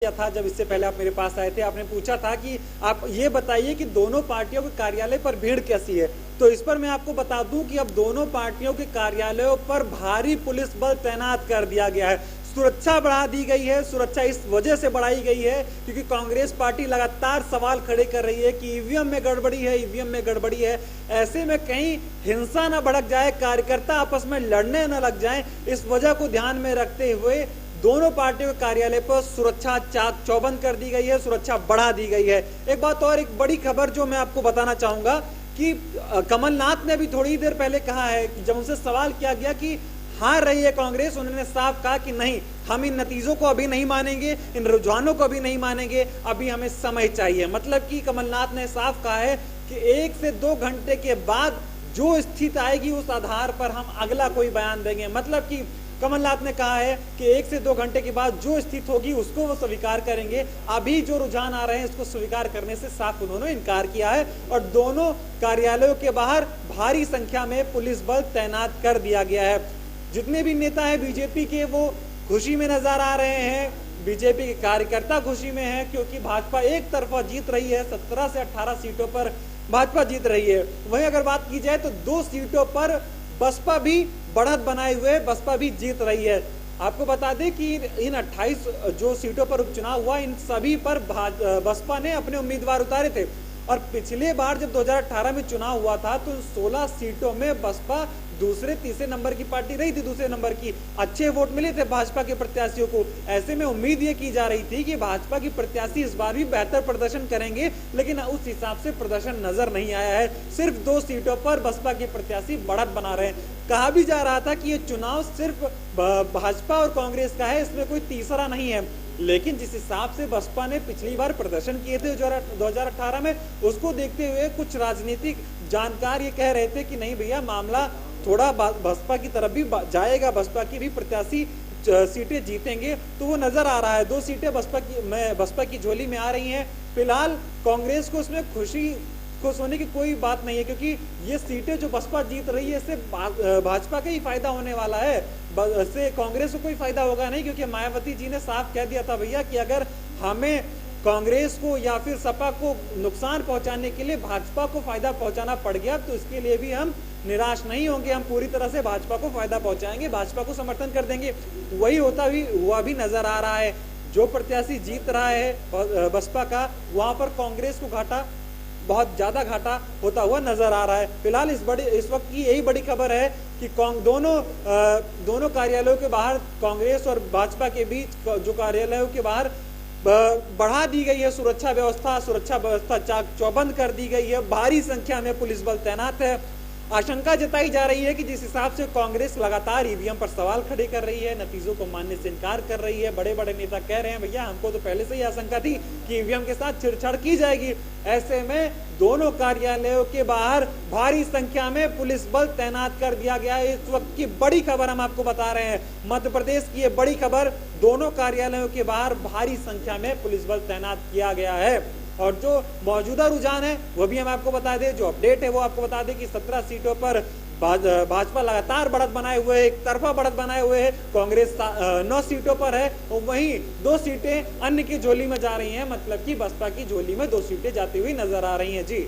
किया था जब इससे पहले आप मेरे पास आए थे, आपने पूछा था कि आप ये बताइए कि दोनों पार्टियों के कार्यालय पर भीड़ कैसी है। तो इस पर मैं आपको बता दूं कि अब दोनों पार्टियों के कार्यालयों पर भारी पुलिस बल तैनात कर दिया गया है। सुरक्षा बढ़ा दी गई है। सुरक्षा इस वजह से बढ़ाई गई है क्योंकि कांग्रेस पार्टी लगातार सवाल खड़े कर रही है कि ईवीएम में गड़बड़ी है, ईवीएम में गड़बड़ी है। ऐसे में कहीं हिंसा न भड़क जाए, कार्यकर्ता आपस में लड़ने न लग जाएं, इस वजह को ध्यान में रखते हुए दोनों पार्टियों के कार्यालय पर सुरक्षा चाक चौबंद कर दी गई है, सुरक्षा बढ़ा दी गई है। एक बात और, एक बड़ी खबर जो मैं आपको बताना चाहूंगा कि कमलनाथ ने भी थोड़ी देर पहले कहा है कि जब उनसे सवाल किया गया कि हार रही है कांग्रेस, उन्होंने साफ कहा कि नहीं, हम इन नतीजों को अभी नहीं मानेंगे, इन रुझानों को अभी नहीं मानेंगे, अभी हमें समय चाहिए। मतलब कि कमलनाथ ने साफ कहा है कि 1 से 2 घंटे के बाद जो स्थिति आएगी उस आधार पर हम अगला कोई बयान देंगे। मतलब कि कमलनाथ ने कहा है कि 1 से 2 घंटे के बाद जो स्थिति होगी उसको वो स्वीकार करेंगे। अभी जो रुझान आ रहे हैं इसको स्वीकार करने से साफ उन्होंने इनकार किया है और दोनों कार्यालयों के बाहर भारी संख्या में पुलिस बल तैनात कर दिया गया है। जितने भी नेता हैं बीजेपी के वो खुशी में नजर आ रहे हैं, बीजेपी के कार्यकर्ता खुशी में हैं क्योंकि भाजपा एक तरफा जीत रही है। 17 से 18 सीटों पर भाजपा जीत रही है। वहीं अगर बात की जाए तो 2 सीटों पर बसपा भी बढ़त बनाए हुए बसपा भी जीत रही है। आपको बता दें कि इन 28 जो सीटों पर उपचुनाव हुआ, इन सभी पर बसपा ने अपने उम्मीदवार उतारे थे और पिछले बार जब 2018 में चुनाव हुआ था तो 16 सीटों में बसपा दूसरे तीसरे नंबर की पार्टी रही थी, दूसरे नंबर की। अच्छे वोट मिले थे भाजपा के प्रत्याशियों को। ऐसे में उम्मीद ये की जा रही थी कि भाजपा की प्रत्याशी इस बार भी बेहतर प्रदर्शन करेंगे, लेकिन उस हिसाब से प्रदर्शन नजर नहीं आया है। सिर्फ 2 सीटों पर बसपा के प्रत्याशी बढ़त बना रहे हैं। कहा भी जा रहा था कि ये चुनाव सिर्फ भाजपा और कांग्रेस का है, इसमें कोई तीसरा नहीं है। लेकिन जिस हिसाब से बसपा ने पिछली बार प्रदर्शन किए थे 2018 में, उसको देखते हुए कुछ राजनीतिक जानकार ये कह रहे थे कि नहीं भैया, मामला थोड़ा बसपा की तरफ भी जाएगा, बसपा की भी प्रत्याशी सीटें जीतेंगे। तो वो नजर आ रहा है 2 सीटें बसपा की झोली में आ रही हैं। फिलहाल कांग्रेस को उसमें खुश होने की कोई बात नहीं है क्योंकि ये सीटें जो बसपा जीत रही है इससे भाजपा का ही फायदा होने वाला है, इससे कांग्रेस को कोई फायदा होगा नहीं। क्योंकि मायावती जी ने साफ कह दिया था भैया कि अगर हमें कांग्रेस को या फिर सपा को नुकसान पहुंचाने के लिए भाजपा को फायदा पहुंचाना पड़ गया तो इसके लिए भी हम निराश नहीं होंगे, हम पूरी तरह से भाजपा को फायदा पहुंचाएंगे, भाजपा को समर्थन कर देंगे। वही हुआ भी नजर आ रहा है। जो प्रत्याशी जीत रहा है बसपा का, वहां पर कांग्रेस को घाटा, बहुत ज्यादा घाटा होता हुआ नजर आ रहा है। फिलहाल इस वक्त की यही बड़ी खबर है कि दोनों कार्यालयों के बाहर कांग्रेस और भाजपा के बीच जो कार्यालयों के बाहर बढ़ा दी गई है सुरक्षा व्यवस्था चाक चौबंद कर दी गई है। भारी संख्या में पुलिस बल तैनात है। आशंका जताई जा रही है कि जिस हिसाब से कांग्रेस लगातार ईवीएम पर सवाल खड़े कर रही है, नतीजों को मानने से इनकार कर रही है, बड़े बड़े नेता कह रहे हैं भैया हमको तो पहले से ही आशंका थी कि ईवीएम के साथ छेड़छाड़ की जाएगी। ऐसे में दोनों कार्यालयों के बाहर भारी संख्या में पुलिस बल तैनात कर दिया गया है। इस वक्त की बड़ी खबर हम आपको बता रहे हैं, मध्य प्रदेश की ये बड़ी खबर, दोनों कार्यालयों के बाहर भारी संख्या में पुलिस बल तैनात किया गया है। और जो मौजूदा रुझान है वो भी हम आपको बता दें, जो अपडेट है वो आपको बता दें कि 17 सीटों पर भाजपा लगातार बढ़त बनाए हुए है, एक तरफा बढ़त बनाए हुए है। कांग्रेस 9 सीटों पर है और वहीं 2 सीटें अन्य की झोली में जा रही हैं। मतलब कि बसपा की झोली में 2 सीटें जाती हुई नजर आ रही हैं। जी।